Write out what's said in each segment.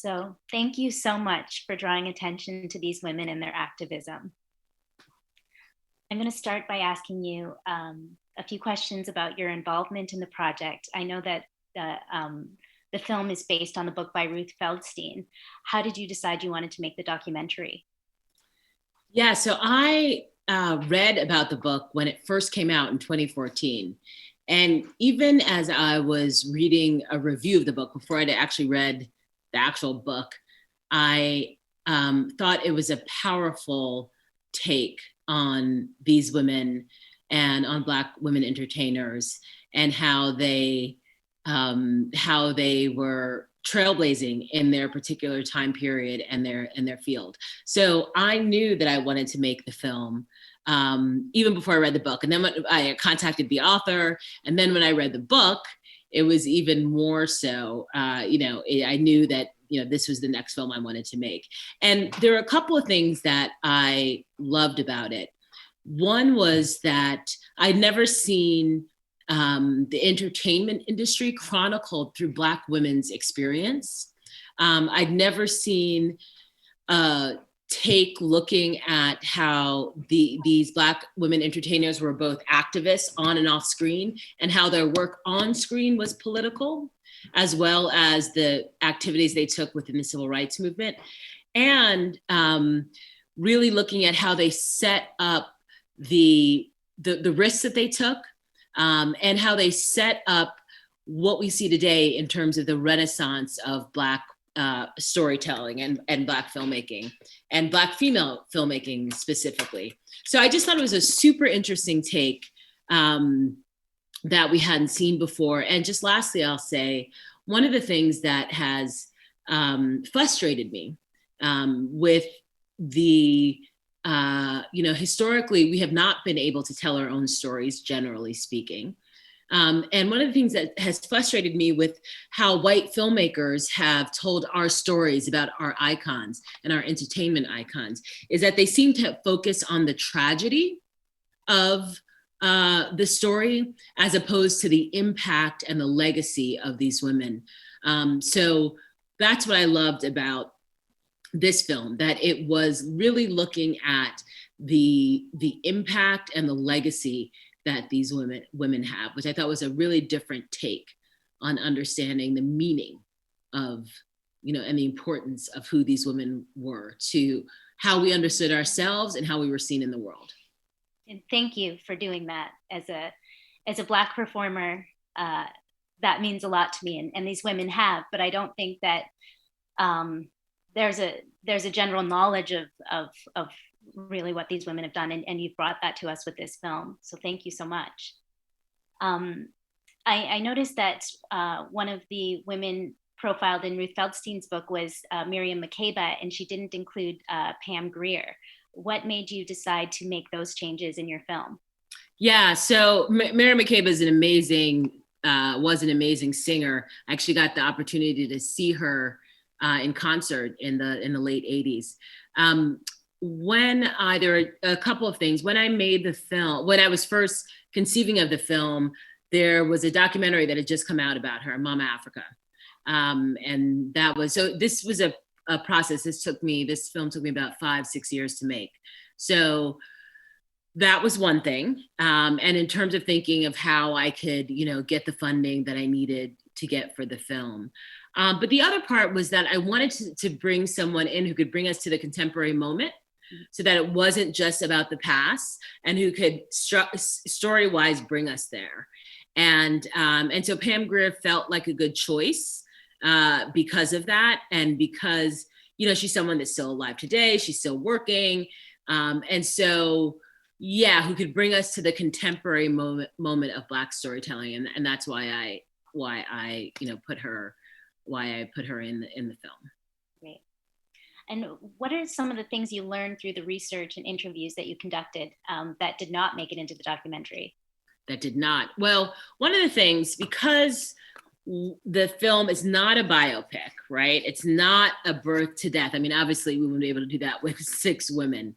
So thank you so much for drawing attention to these women and their activism. I'm going to start by asking you a few questions about your involvement in the project. I know that the film is based on the book by Ruth Feldstein. How did you decide you wanted to make the documentary? Yeah, so I read about the book when it first came out in 2014. And even as I was reading a review of the book before I'd actually read the actual book, I thought it was a powerful take on these women and on Black women entertainers and how they were trailblazing in their particular time period and their field. So I knew that I wanted to make the film even before I read the book. And then when I contacted the author, and then when I read the book, it was even more so. I knew that this was the next film I wanted to make. And there are a couple of things that I loved about it. One was that I'd never seen the entertainment industry chronicled through Black women's experience. I'd never seen a take looking at how these Black women entertainers were both activists on and off screen, and how their work on screen was political, as well as the activities they took within the civil rights movement. And really looking at how they set up the risks that they took, and how they set up what we see today in terms of the renaissance of Black storytelling and Black filmmaking and Black female filmmaking specifically. So I just thought it was a super interesting take that we hadn't seen before. And just lastly, I'll say, one of the things that has frustrated me with the historically, we have not been able to tell our own stories, generally speaking. And one of the things that has frustrated me with how white filmmakers have told our stories about our icons and our entertainment icons is that they seem to focus on the tragedy of the story as opposed to the impact and the legacy of these women. So that's what I loved about this film, that it was really looking at the impact and the legacy that these women have, which I thought was a really different take on understanding the meaning of, and the importance of who these women were to how we understood ourselves and how we were seen in the world. And thank you for doing that. As a Black performer, that means a lot to me, and these women have, but I don't think that there's a general knowledge of really what these women have done, and you've brought that to us with this film. So thank you so much. I noticed that one of the women profiled in Ruth Feldstein's book was Miriam Makeba, and she didn't include Pam Grier. What made you decide to make those changes in your film? Yeah, so Miriam Makeba is was an amazing singer. I actually got the opportunity to see her in concert in the late 80s. There are a couple of things. When I made the film, when I was first conceiving of the film, there was a documentary that had just come out about her, Mama Africa. And this was a process. This film took me about 5-6 years to make. So that was one thing. And in terms of thinking of how I could, get the funding that I needed to get for the film. But the other part was that I wanted to bring someone in who could bring us to the contemporary moment, so that it wasn't just about the past, and who could story-wise bring us there. And so Pam Grier felt like a good choice because of that, and because she's someone that's still alive today, she's still working, and so who could bring us to the contemporary moment of Black storytelling, and that's why I put her in the film. Great. And what are some of the things you learned through the research and interviews that you conducted that did not make it into the documentary? That did not. Well, one of the things, because the film is not a biopic, right? It's not a birth to death. I mean, obviously we wouldn't be able to do that with 6 women,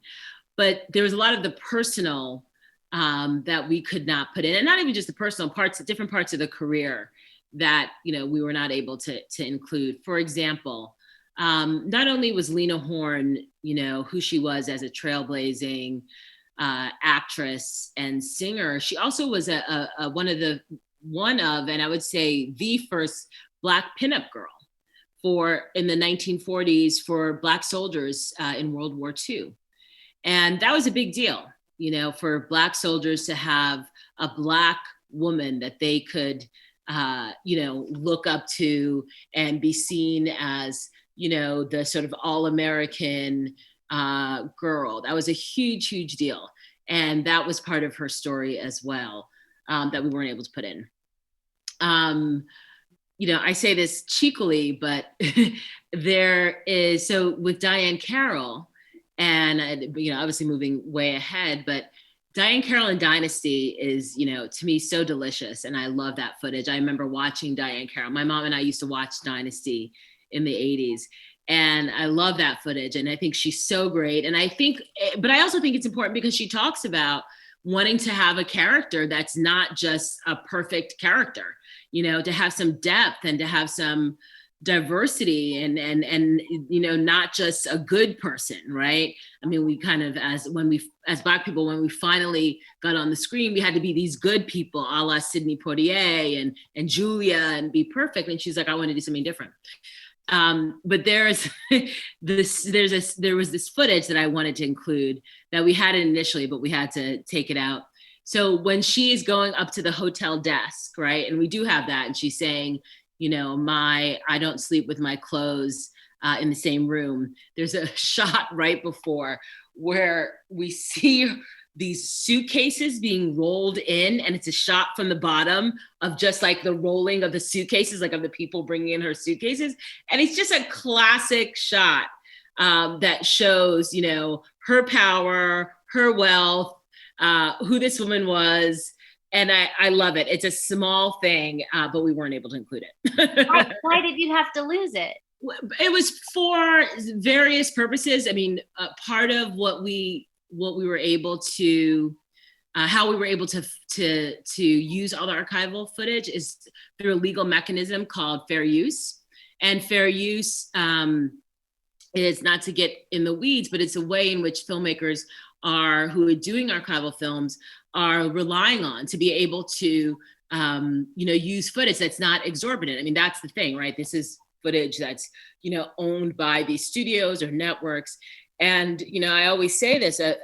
but there was a lot of the personal that we could not put in, and not even just the personal parts, different parts of the career that we were not able to include. For example, not only was Lena Horne, you know, who she was as a trailblazing actress and singer, she also was one of, and I would say the first Black pinup girl in the 1940s for Black soldiers in World War II. And that was a big deal, you know, for Black soldiers to have a Black woman that they could, you know, look up to and be seen as, you know, the sort of all-American girl. That was a huge, huge deal. And that was part of her story as well, that we weren't able to put in. You know, I say this cheekily, but so with Diahann Carroll, and, you know, obviously moving way ahead, but Diahann Carroll in Dynasty is, you know, to me so delicious. And I love that footage. I remember watching Diahann Carroll. My mom and I used to watch Dynasty in the 80s. And I love that footage. And I think she's so great. And I think, but I also think it's important because she talks about wanting to have a character that's not just a perfect character, you know, to have some depth and to have some diversity and you know, not just a good person, right? I mean, we kind of, as Black people, when we finally got on the screen, we had to be these good people, a la Sidney Poitier and Julia, and be perfect. And she's like, I want to do something different. But there was this footage that I wanted to include that we had it initially, but we had to take it out. So when she is going up to the hotel desk, right? And we do have that, and she's saying, you know, I don't sleep with my clothes in the same room. There's a shot right before where we see these suitcases being rolled in, and it's a shot from the bottom of just like the rolling of the suitcases, like of the people bringing in her suitcases. And it's just a classic shot that shows, you know, her power, her wealth, who this woman was. And I love it. It's a small thing, but we weren't able to include it. Why did you have to lose it? It was for various purposes. I mean, part of what we were able to, how we were able to use all the archival footage is through a legal mechanism called fair use. And fair use is, not to get in the weeds, but it's a way in which filmmakers who are doing archival films are relying on to be able to, you know, use footage that's not exorbitant. I mean, that's the thing, right? This is footage that's, you know, owned by these studios or networks. And, you know, I always say this, in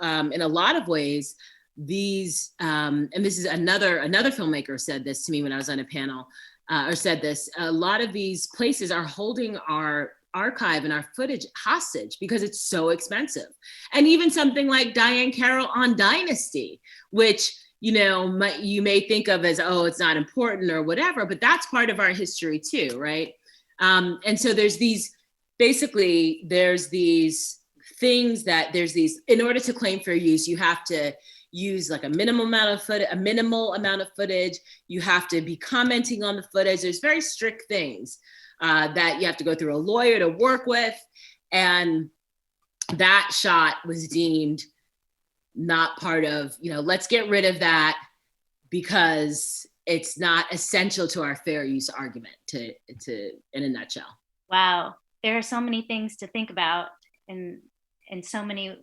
a lot of ways, these, and this is another filmmaker said this to me when I was on a panel, or said this, a lot of these places are holding our archive and our footage hostage because it's so expensive. And even something like Diahann Carroll on Dynasty, which, you know, you may think of as, oh, it's not important or whatever, but that's part of our history too, right? And so there's these things that in order to claim fair use, you have to use like a minimal amount of footage. You have to be commenting on the footage. There's very strict things that you have to go through a lawyer to work with. And that shot was deemed not part of, you know, let's get rid of that because it's not essential to our fair use argument, to in a nutshell. Wow. There are so many things to think about in so many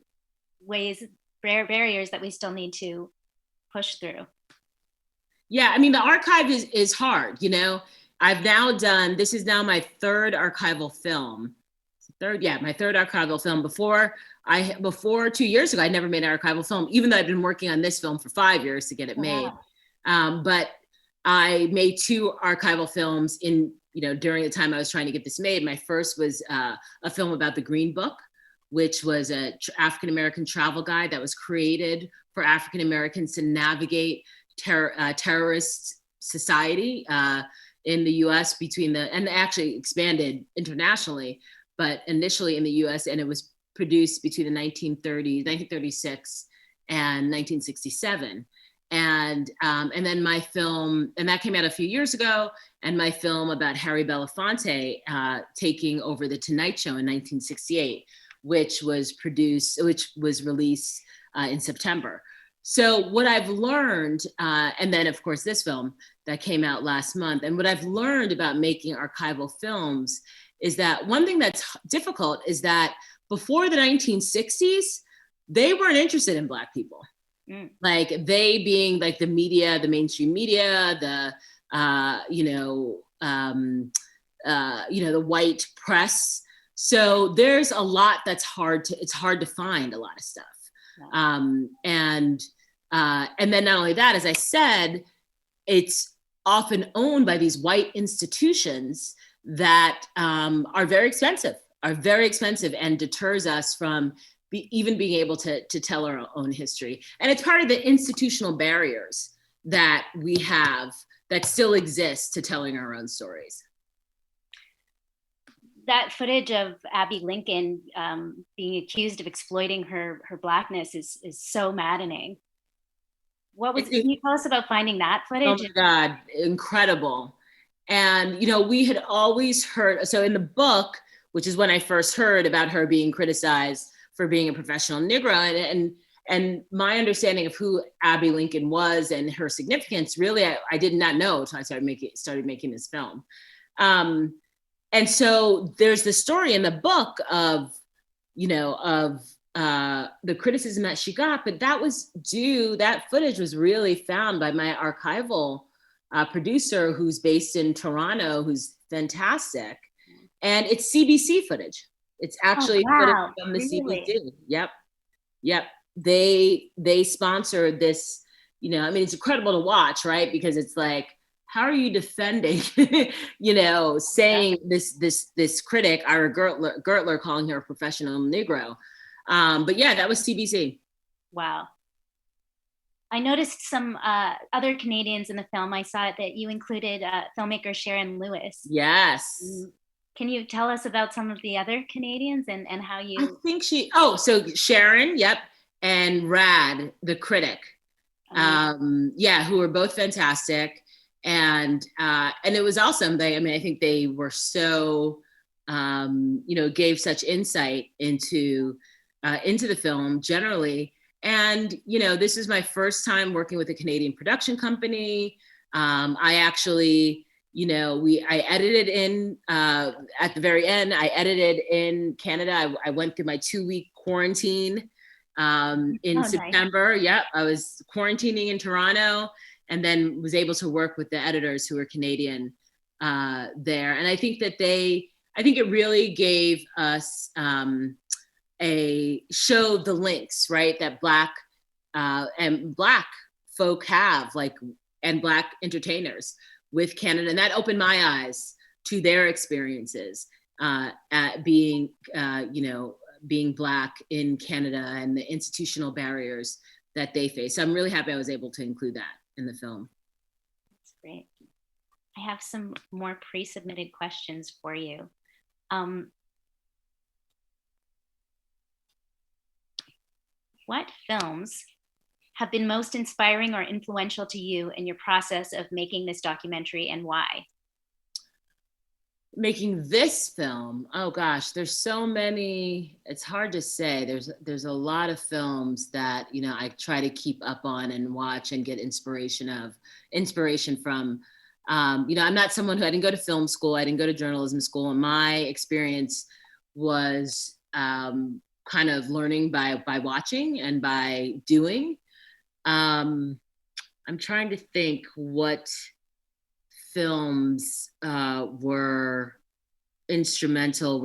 ways, barriers that we still need to push through. Yeah, I mean, the archive is hard, you know. This is now my third archival film. My third archival film. Before 2 years ago, I never made an archival film, even though I've been working on this film for 5 years to get it made. But I made 2 archival films during the time I was trying to get this made. My first was a film about the Green Book, which was an African-American travel guide that was created for African-Americans to navigate terrorist society in the US and actually expanded internationally, but initially in the US, and it was produced between the 1936 and 1967. And then my film, and that came out a few years ago, and my film about Harry Belafonte taking over the Tonight Show in 1968, which was released in September. So what I've learned, and then of course this film that came out last month, and what I've learned about making archival films is that one thing that's difficult is that before the 1960s, they weren't interested in Black people. Like they being like the media, the mainstream media, the, the white press. So there's a lot that's it's hard to find a lot of stuff. And then not only that, as I said, it's often owned by these white institutions that are very expensive and deters us from even being able to tell our own history. And it's part of the institutional barriers that we have that still exist to telling our own stories. That footage of Abby Lincoln being accused of exploiting her Blackness is so maddening. Can you tell us about finding that footage? Oh my God, incredible. And, we had always heard, so in the book, which is when I first heard about her being criticized for being a professional Negro, and my understanding of who Abby Lincoln was and her significance, really, I did not know until I started making this film. And so there's the story in the book of the criticism that she got, but that footage was really found by my archival producer who's based in Toronto, who's fantastic. And it's CBC footage. It's actually footage from the CBC. Yep. They sponsored this, it's incredible to watch, right? Because it's like, how are you defending, saying this critic, Ira Gertler, calling her a professional Negro? But yeah, that was CBC. Wow. I noticed some other Canadians in the film. I saw that you included filmmaker Sharon Lewis. Yes. Can you tell us about some of the other Canadians and how you... I think so Sharon, yep, and Rad, the critic. Who were both fantastic. And it was awesome. I think they were so, gave such insight into the film generally. And, this is my first time working with a Canadian production company. I actually, I edited in, at the very end, I edited in Canada. I went through my 2-week quarantine in September. Nice. Yep, I was quarantining in Toronto and then was able to work with the editors who were Canadian there. And I think that it really gave us showed the links, right, that Black folk have, and Black entertainers with Canada. And that opened my eyes to their experiences at being Black in Canada and the institutional barriers that they face. So I'm really happy I was able to include that in the film. That's great. I have some more pre-submitted questions for you. What films have been most inspiring or influential to you in your process of making this documentary, and why? Making this film, oh gosh, there's so many. It's hard to say. There's a lot of films that I try to keep up on and watch and get inspiration from. I'm not someone I didn't go to film school. I didn't go to journalism school, and my experience was kind of learning by watching and by doing. I'm trying to think what films were instrumental,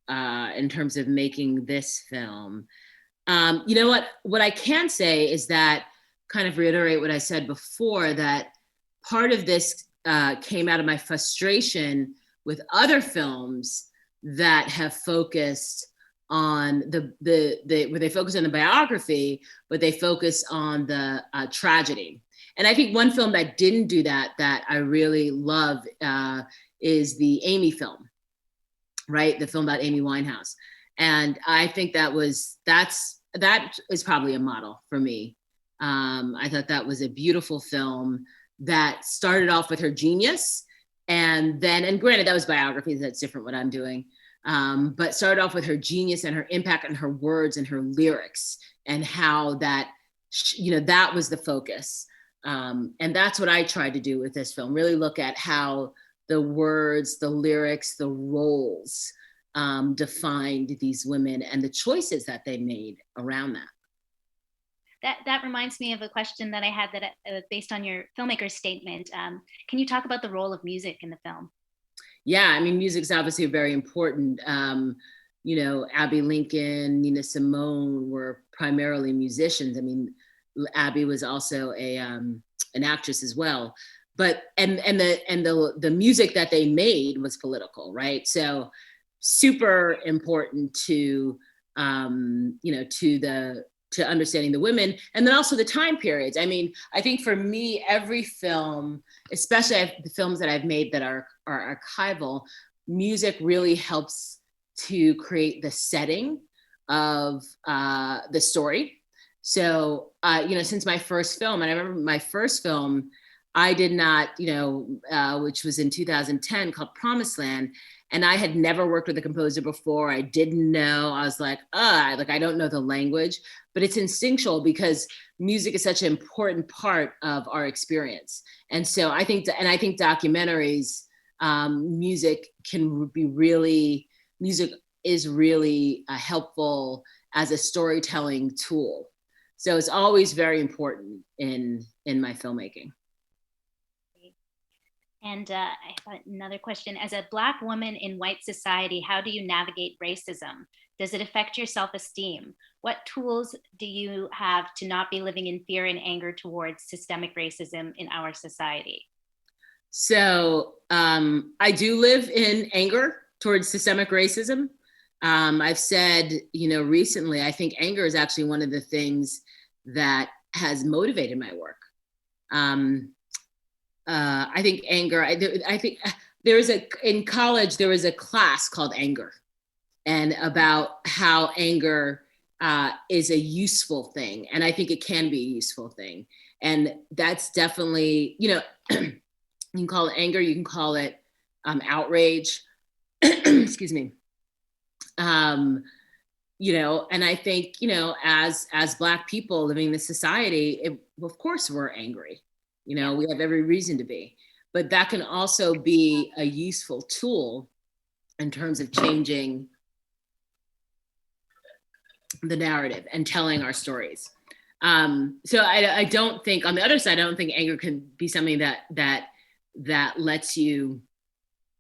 in terms of making this film. What I can say is that, kind of reiterate what I said before, that part of this came out of my frustration with other films that have focused on where they focus on the biography, but they focus on the tragedy. And I think one film that didn't do that I really love is the Amy film, right? The film about Amy Winehouse. And I think that is probably a model for me. I thought that was a beautiful film that started off with her genius, and granted that was biography, that's different what I'm doing. But started off with her genius and her impact and her words and her lyrics, and how that was the focus. And that's what I tried to do with this film, really look at how the words, the lyrics, the roles defined these women and the choices that they made around that. That reminds me of a question that I had that based on your filmmaker statement. Can you talk about the role of music in the film? Yeah, I mean, music's obviously very important. You know, Abby Lincoln, Nina Simone were primarily musicians. I mean, Abby was also an actress as well. But the music that they made was political, right? So super important to you know, to understanding the women, and then also the time periods. I mean, I think for me, every film, especially the films that I've made that are archival, music really helps to create the setting of the story. So, you know, since my first film, and I remember my first film, I did not, you know, which was in 2010 called Promised Land. And I had never worked with a composer before. I didn't know. I was like, I don't know the language, but it's instinctual because music is such an important part of our experience. And so I think, and I think documentaries, music can be really, music is really helpful as a storytelling tool. So it's always very important in my filmmaking. And I have another question. As a Black woman in white society, how do you navigate racism? Does it affect your self-esteem? What tools do you have to not be living in fear and anger towards systemic racism in our society? So I do live in anger towards systemic racism. I've said, you know, recently, I think anger is actually one of the things that has motivated my work. I think anger, I think there was in college, there was a class called anger, and about how anger is a useful thing. And I think it can be a useful thing. And that's definitely, you know, you can call it anger, you can call it outrage, excuse me. You know, and I think, you know, as Black people living in this society, of course we're angry. You know, we have every reason to be, but that can also be a useful tool in terms of changing the narrative and telling our stories. So I don't think, on the other side, I don't think anger can be something that lets you,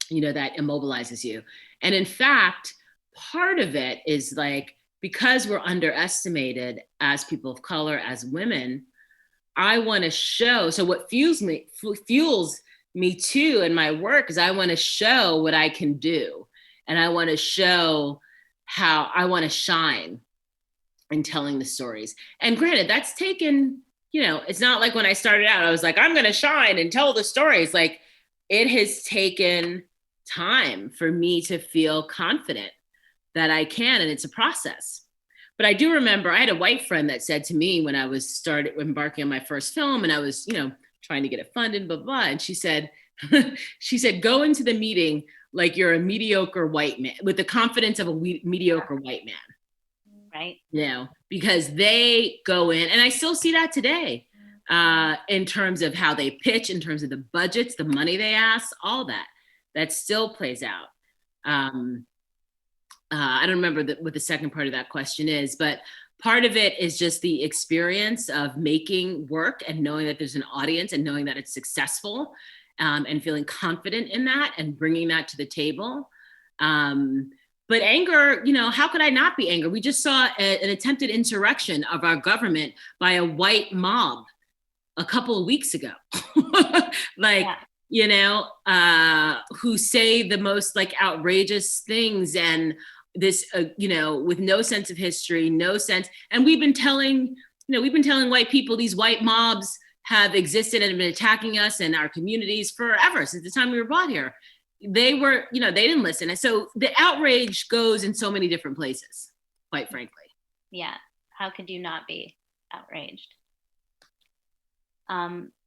you know, that immobilizes you. And in fact, part of it is like, because we're underestimated as people of color, as women, I want to show. So what fuels me too in my work is I want to show what I can do. And I want to show how I want to shine in telling the stories. And granted, that's taken, you know, it's not like when I started out, I was like, I'm going to shine and tell the stories. Like, it has taken time for me to feel confident that I can, and it's a process. But I do remember I had a white friend that said to me when I was started embarking on my first film, and I was, you know, trying to get it funded, blah, blah. And she said, go into the meeting like you're a mediocre white man, with the confidence of a mediocre white man. Right. You know, because they go in, and I still see that today, in terms of how they pitch, in terms of the budgets, the money they ask, all that still plays out. I don't remember what the second part of that question is, but part of it is just the experience of making work and knowing that there's an audience and knowing that it's successful, and feeling confident in that and bringing that to the table. But anger, you know, how could I not be angry? We just saw an attempted insurrection of our government by a white mob a couple of weeks ago. Like, yeah. You know, who say the most like outrageous things, and this, you know, with no sense of history, no sense. And we've been telling white people these white mobs have existed and have been attacking us and our communities forever, since the time we were brought here. They were, you know, they didn't listen. And so the outrage goes in so many different places, quite frankly. Yeah. How could you not be outraged?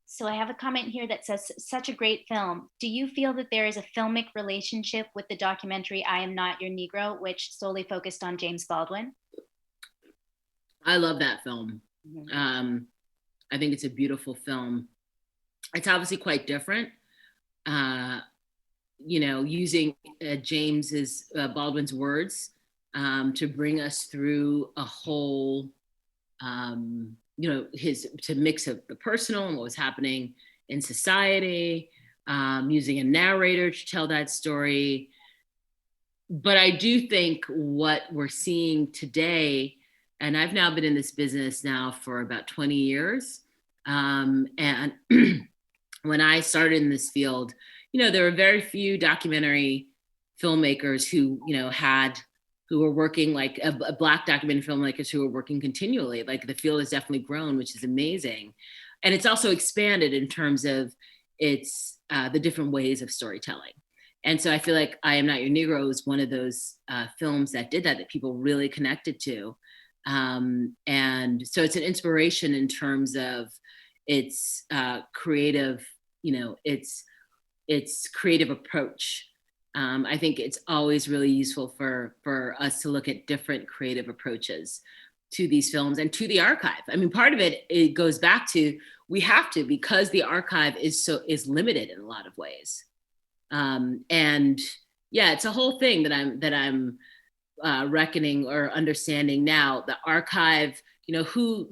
So I have a comment here that says, such a great film. Do you feel that there is a filmic relationship with the documentary I Am Not Your Negro, which solely focused on James Baldwin? I love that film. Mm-hmm. I think it's a beautiful film. It's obviously quite different. using James's Baldwin's words to bring us through a whole, to mix up the personal and what was happening in society, using a narrator to tell that story. But I do think what we're seeing today, and I've now been in this business now for about 20 years. And when I started in this field, there were very few documentary filmmakers who were working, like a Black documentary filmmakers who were working continually. Like, the field has definitely grown, which is amazing. And it's also expanded in terms of its the different ways of storytelling. And so I feel like I Am Not Your Negro is one of those films that did that people really connected to. And so it's an inspiration in terms of its creative, its creative approach. I think it's always really useful for us to look at different creative approaches to these films and to the archive. I mean, part of it goes back to, we have to, because the archive is limited in a lot of ways. And yeah, it's a whole thing that I'm reckoning or understanding now. The archive, who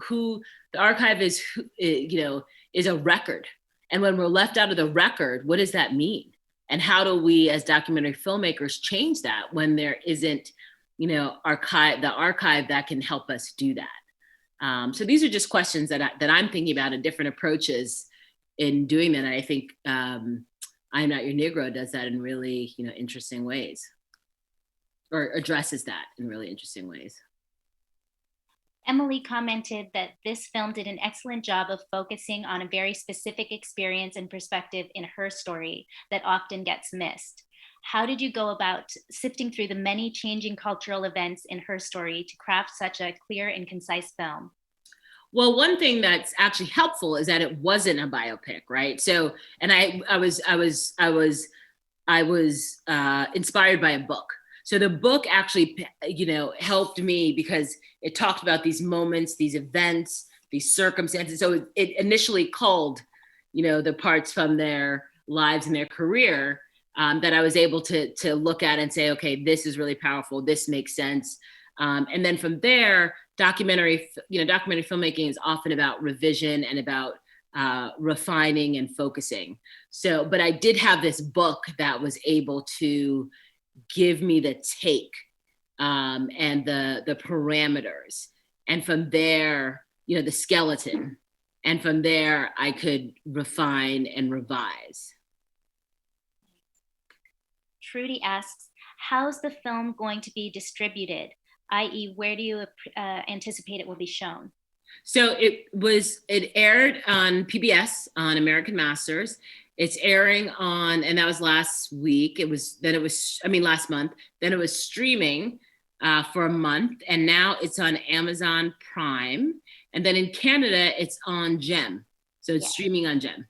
the archive is, is a record. And when we're left out of the record, what does that mean? And how do we as documentary filmmakers change that when there isn't, the archive that can help us do that? So these are just questions that I'm thinking about, and different approaches in doing that. And I think I'm Not Your Negro does that in really, interesting ways, or addresses that in really interesting ways. Emily commented that this film did an excellent job of focusing on a very specific experience and perspective in her story that often gets missed. How did you go about sifting through the many changing cultural events in her story to craft such a clear and concise film? Well, one thing that's actually helpful is that it wasn't a biopic, right? So, and I was inspired by a book. So the book actually, helped me because it talked about these moments, these events, these circumstances. So it initially culled, the parts from their lives and their career that I was able to look at and say, okay, this is really powerful. This makes sense. And then from there, documentary filmmaking is often about revision and about refining and focusing. So, but I did have this book that was able to give me the take and the parameters. And from there, the skeleton. And from there, I could refine and revise. Trudy asks, how's the film going to be distributed? i.e., where do you anticipate it will be shown? So it aired on PBS, on American Masters. It's airing on, and that was last week. Last month. Then it was streaming for a month, and now it's on Amazon Prime. And then in Canada, it's on Gem. So it's streaming on Gem.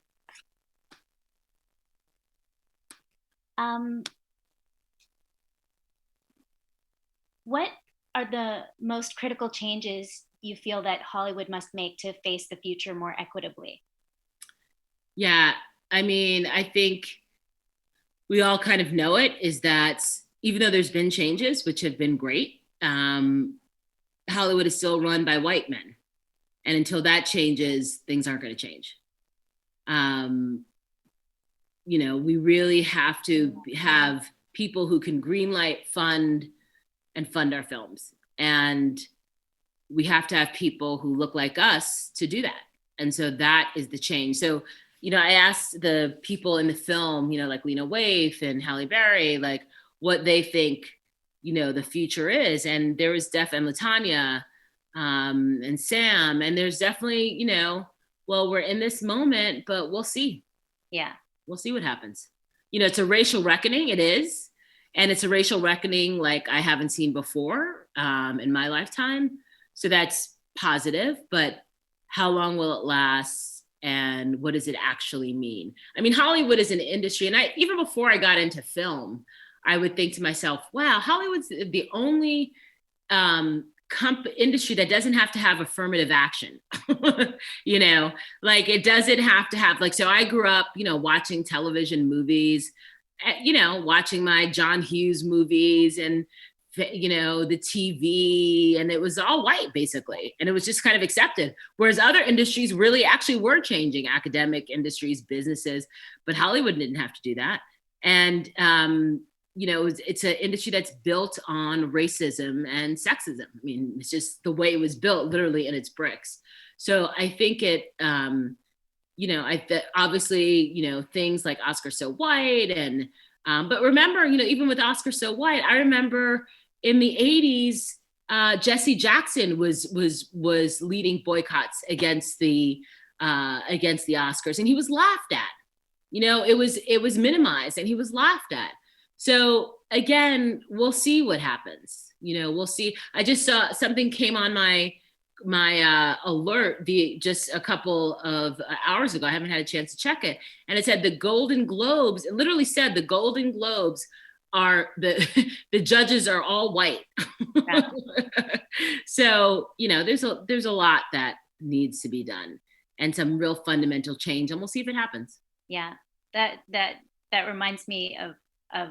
What are the most critical changes you feel that Hollywood must make to face the future more equitably? Yeah, I mean, I think we all kind of know it, is that even though there's been changes, which have been great, Hollywood is still run by white men. And until that changes, things aren't going to change. We really have to have people who can greenlight, fund our films. And we have to have people who look like us to do that. And so that is the change. So, I asked the people in the film, like Lena Waithe and Halle Berry, like what they think, the future is. And there was and LaTanya and Sam, and there's definitely, well, we're in this moment, but we'll see. Yeah. We'll see what happens. It's a racial reckoning. It is. And it's a racial reckoning like I haven't seen before in my lifetime. So that's positive, but how long will it last? And what does it actually mean? I mean, Hollywood is an industry, and even before I got into film, I would think to myself, wow, Hollywood's the only industry that doesn't have to have affirmative action. Like it doesn't have to have, like, so I grew up, watching television, movies, you know, watching my John Hughes movies and, you know, the TV, and it was all white basically. And it was just kind of accepted. Whereas other industries really actually were changing, academic industries, businesses, but Hollywood didn't have to do that. And, you know, it's an industry that's built on racism and sexism. I mean, it's just the way it was built, literally in its bricks. So I think it, you know, obviously, you know, things like Oscar So White and, but remember, you know, even with Oscar So White, I remember in the 80s, Jesse Jackson was leading boycotts against the Oscars, and he was laughed at. You know, it was minimized, and he was laughed at. So again, we'll see what happens. You know, we'll see. I just saw something came on my alert just a couple of hours ago. I haven't had a chance to check it, and it said the Golden Globes. It literally said the Golden Globes are the judges are all white. Yeah. So you know, there's a lot that needs to be done, and some real fundamental change, and we'll see if it happens. Yeah, that reminds me of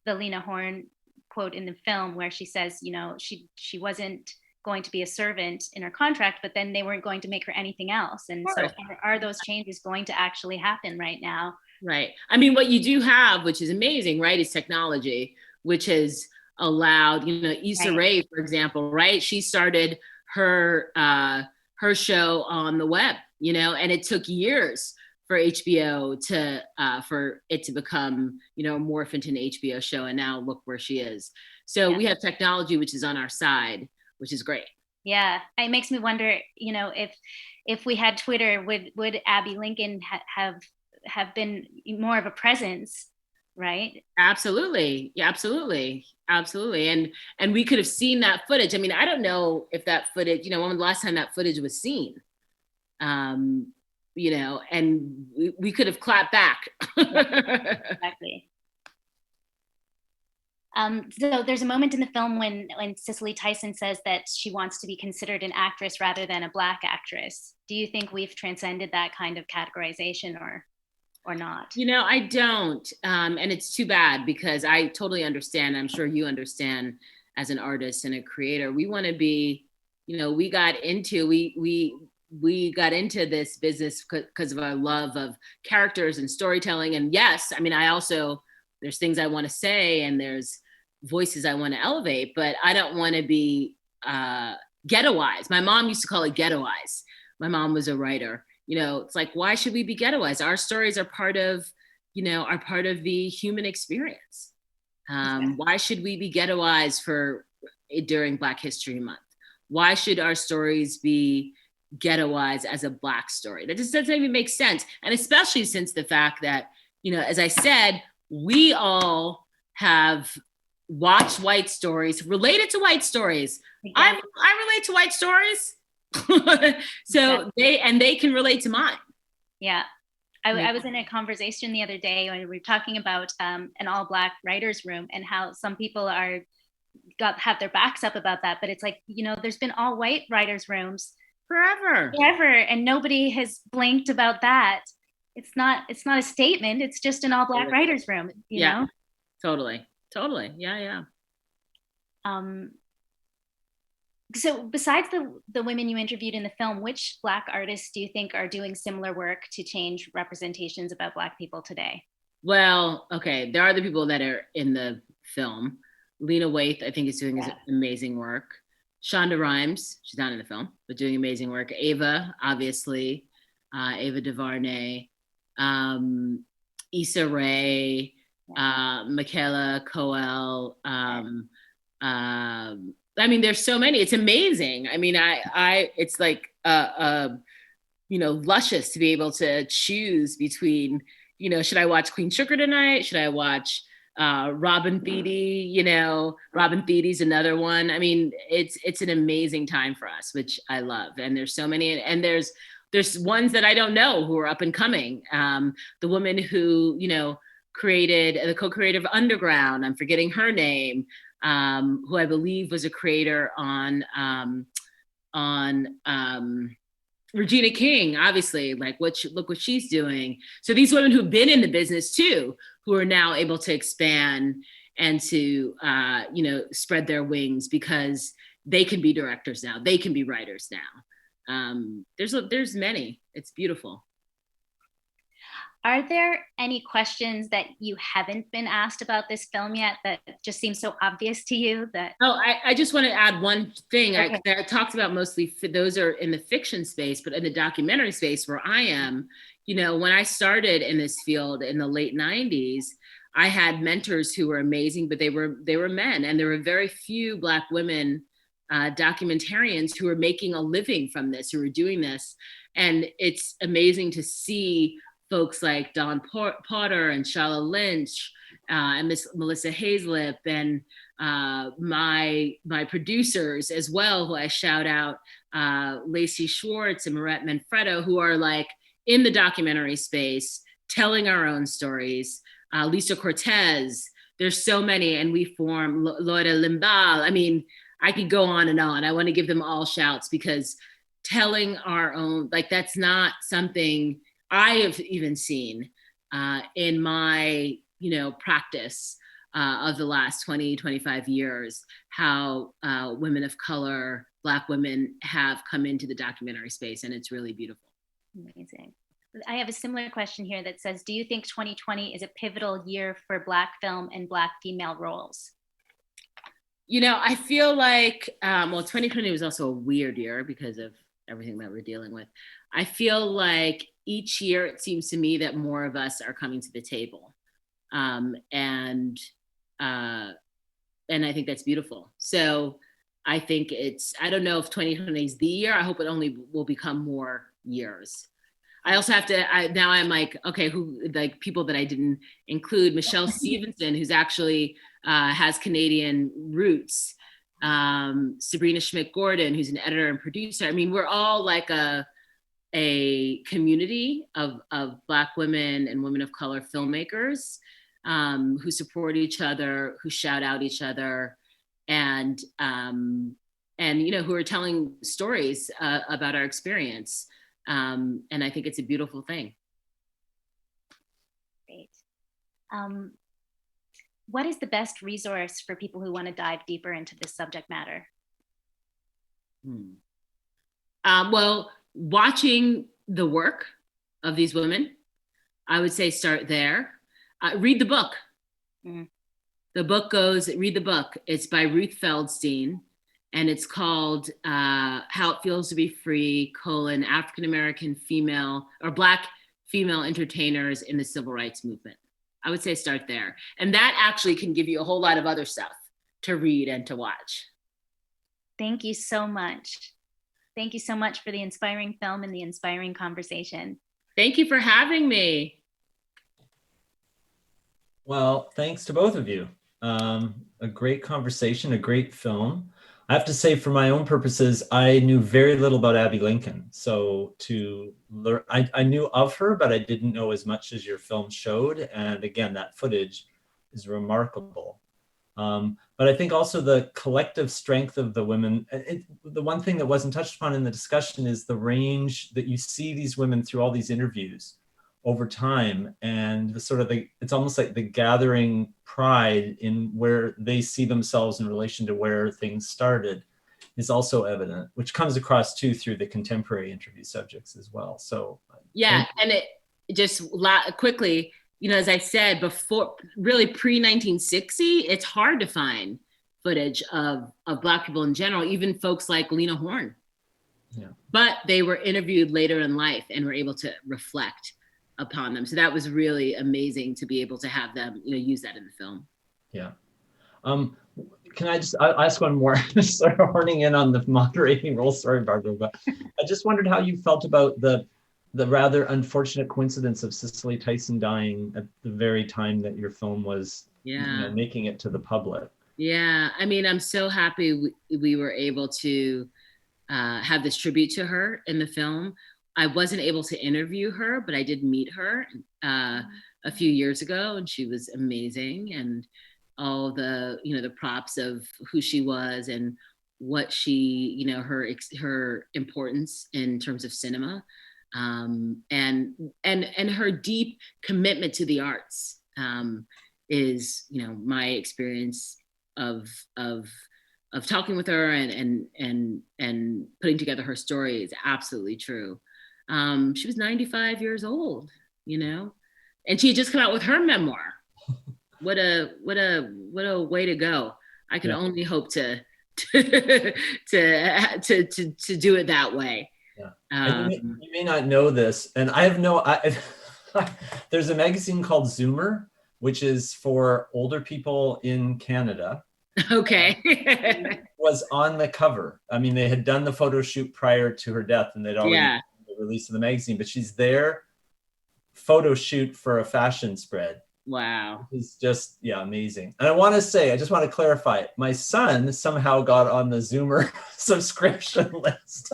the Lena Horne quote in the film where she says, you know, she wasn't going to be a servant in her contract, but then they weren't going to make her anything else. And so are those changes going to actually happen right now? Right. I mean, what you do have, which is amazing, right, is technology, which has allowed, you know, Issa Rae, for example, right? She started her show on the web, you know, and it took years for HBO for it to become, you know, morph into an HBO show. And now look where she is. So we have technology, which is on our side, which is great. Yeah, it makes me wonder, you know, if we had Twitter, would Abby Lincoln have been more of a presence, right? Absolutely. Yeah, absolutely. Absolutely. And we could have seen that footage. I mean, I don't know if that footage, you know, when was the last time that footage was seen? You know, and we could have clapped back. Exactly. So there's a moment in the film when Cicely Tyson says that she wants to be considered an actress rather than a Black actress. Do you think we've transcended that kind of categorization or not? You know, I don't. And it's too bad because I totally understand. I'm sure you understand as an artist and a creator. We want to be, you know, we got into this business because of our love of characters and storytelling. And yes, I mean, there's things I want to say and there's voices I want to elevate, but I don't want to be ghettoized. My mom used to call it ghettoized. My mom was a writer. You know, it's like, why should we be ghettoized? Our stories are part of the human experience. Why should we be ghettoized during Black History Month? Why should our stories be ghettoized as a Black story? That just doesn't even make sense. And especially since the fact that, you know, as I said, we all have watched white stories, related to white stories. Exactly. I relate to white stories. So they can relate to mine. Yeah. I was in a conversation the other day when we were talking about an all Black writers' room and how some people have their backs up about that. But it's like, you know, there's been all white writers' rooms forever, and nobody has blinked about that. It's not a statement. It's just an all Black writers' room, you know? Totally. Yeah. So besides the women you interviewed in the film, which Black artists do you think are doing similar work to change representations about Black people today? Well, okay, there are the people that are in the film. Lena Waithe, I think, is doing amazing work. Shonda Rhimes, she's not in the film, but doing amazing work. Ava, obviously, Ava DuVernay, Issa Rae, Michaela Coel. I mean, there's so many. It's amazing. I mean, it's like, you know, luscious to be able to choose between, you know, should I watch Queen Sugar tonight? Should I watch Robin Thede? You know, Robin Thede's another one. I mean, it's an amazing time for us, which I love. And there's so many, and there's ones that I don't know who are up and coming. The woman who, you know, created the co-creator of Underground, I'm forgetting her name, who I believe was a creator on Regina King, obviously, like look what she's doing. So these women who've been in the business too, who are now able to expand and to spread their wings because they can be directors now, they can be writers now. There's many. It's beautiful. Are there any questions that you haven't been asked about this film yet that just seems so obvious to you that? Oh, I just want to add one thing. Okay. I talked about mostly those are in the fiction space, but in the documentary space where I am, when I started in this field in the late 90s, I had mentors who were amazing, but they were men, and there were very few Black women documentarians who were making a living from this, who were doing this. And it's amazing to see folks like Dawn Potter and Shala Lynch and Miss Melissa Hazlip and my producers as well, who I shout out, Lacey Schwartz and Marette Manfredo, who are like in the documentary space, telling our own stories. Lisa Cortez, there's so many, and we form Loida Limbal. I mean, I could go on and on. I want to give them all shouts because telling our own, like that's not something I have even seen in my, practice of the last 20, 25 years, how women of color, Black women have come into the documentary space, and it's really beautiful. Amazing. I have a similar question here that says, do you think 2020 is a pivotal year for Black film and Black female roles? I feel like, 2020 was also a weird year because of everything that we're dealing with. I feel like each year it seems to me that more of us are coming to the table. And I think that's beautiful. So I think I don't know if 2020 is the year. I hope it only will become more years. I also have to, now I'm like, okay, who, like people that I didn't include, Michelle Stevenson, who's actually has Canadian roots, Sabrina Schmidt-Gordon, who's an editor and producer. I mean, we're all like a community of Black women and women of color filmmakers who support each other, who shout out each other, and who are telling stories about our experience. And I think it's a beautiful thing. Great. What is the best resource for people who want to dive deeper into this subject matter? Well, watching the work of these women, I would say start there. Read the book. The book read the book. It's by Ruth Feldstein, and it's called How It Feels to Be Free, African-American female or Black female entertainers in the Civil Rights Movement. I would say start there. And that actually can give you a whole lot of other stuff to read and to watch. Thank you so much. Thank you so much for the inspiring film and the inspiring conversation. Thank you for having me. Well, thanks to both of you. A great conversation, a great film. I have to say, for my own purposes, I knew very little about Abby Lincoln. So to learn, I knew of her, but I didn't know as much as your film showed. And again, that footage is remarkable. But I think also the collective strength of the women, the one thing that wasn't touched upon in the discussion is the range that you see these women through all these interviews over time, and it's almost like the gathering pride in where they see themselves in relation to where things started is also evident, which comes across too through the contemporary interview subjects as well. So yeah, and it just quickly, as I said before, really pre-1960, it's hard to find footage of Black people in general, even folks like Lena Horne. Yeah. But they were interviewed later in life and were able to reflect upon them. So that was really amazing to be able to have them, use that in the film. Yeah. Can I'll ask one more, sort of horning in on the moderating role. Sorry, Barbara, but I just wondered how you felt about the rather unfortunate coincidence of Cicely Tyson dying at the very time that your film was making it to the public. Yeah, I mean, I'm so happy we were able to have this tribute to her in the film. I wasn't able to interview her, but I did meet her a few years ago, and she was amazing. And all the, the props of who she was and what she, you know, her importance in terms of cinema, and her deep commitment to the arts, is, you know, my experience of talking with her and putting together her story is absolutely true. She was 95 years old, you know, and she had just come out with her memoir. What a way to go. I can only hope to to do it that way. Yeah. And you may not know this, and I have no, there's a magazine called Zoomer, which is for older people in Canada. Okay. Was on the cover. I mean, they had done the photo shoot prior to her death, and they'd already done the release of the magazine, but she's there photo shoot for a fashion spread. Wow. It's just, yeah, amazing. And I just want to clarify, my son somehow got on the Zoomer subscription list.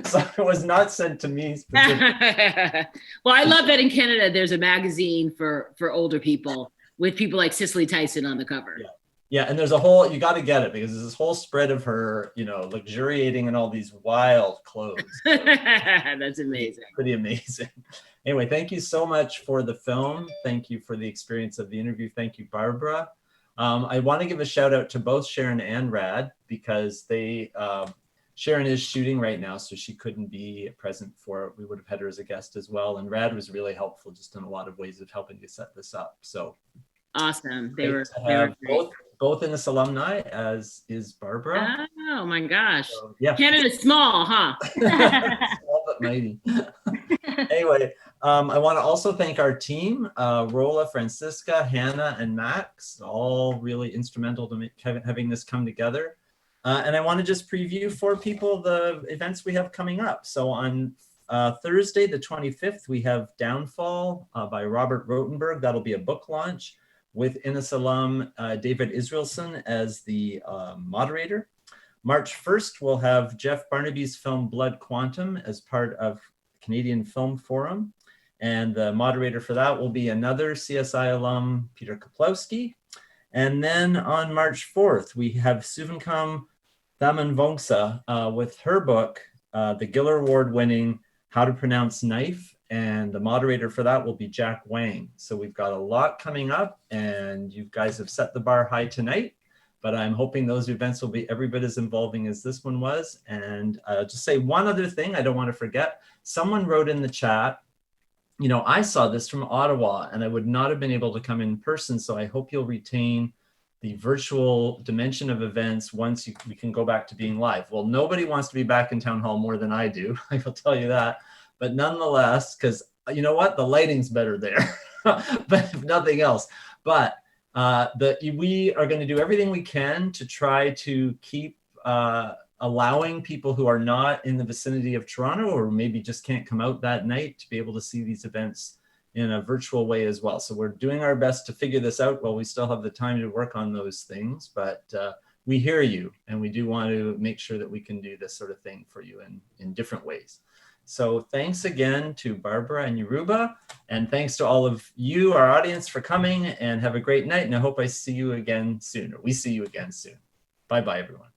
So it was not sent to me specifically. Well, I love that in Canada there's a magazine for older people with people like Cicely Tyson on the cover. Yeah. Yeah, and there's a whole, you got to get it, because there's this whole spread of her, you know, luxuriating in all these wild clothes. That's amazing. Pretty amazing. Anyway, thank you so much for the film. Thank you for the experience of the interview. Thank you, Barbara. I want to give a shout out to both Sharon and Rad, because they, Sharon is shooting right now, so she couldn't be present for it. We would have had her as a guest as well. And Rad was really helpful just in a lot of ways of helping to set this up. So awesome. They were both in this alumni, as is Barbara. Oh my gosh. So, yeah. Canada's small, huh? Small but mighty. Anyway, I want to also thank our team, Rola, Francisca, Hannah, and Max, all really instrumental to having this come together. And I want to just preview for people the events we have coming up. So on Thursday, the 25th, we have Downfall by Robert Rotenberg. That'll be a book launch with Innis alum David Israelson as the moderator. March 1st, we'll have Jeff Barnaby's film Blood Quantum as part of Canadian Film Forum. And the moderator for that will be another CSI alum, Peter Kaplowski. And then on March 4th, we have Suvankam Thamanvongsa with her book, the Giller Award-winning How to Pronounce Knife. And the moderator for that will be Jack Wang. So we've got a lot coming up, and you guys have set the bar high tonight, but I'm hoping those events will be every bit as involving as this one was. And just say one other thing I don't want to forget. Someone wrote in the chat, you know, I saw this from Ottawa and I would not have been able to come in person. So I hope you'll retain the virtual dimension of events once we can go back to being live. Well, nobody wants to be back in town hall more than I do. I will tell you that. But nonetheless, because you know what, the lighting's better there, but if nothing else. But we are going to do everything we can to try to keep allowing people who are not in the vicinity of Toronto, or maybe just can't come out that night, to be able to see these events in a virtual way as well. So we're doing our best to figure this out while we still have the time to work on those things. But we hear you, and we do want to make sure that we can do this sort of thing for you in different ways. So thanks again to Barbara and Yoruba, and thanks to all of you, our audience, for coming, and have a great night. And I hope I see you again soon, or we see you again soon. Bye-bye, everyone.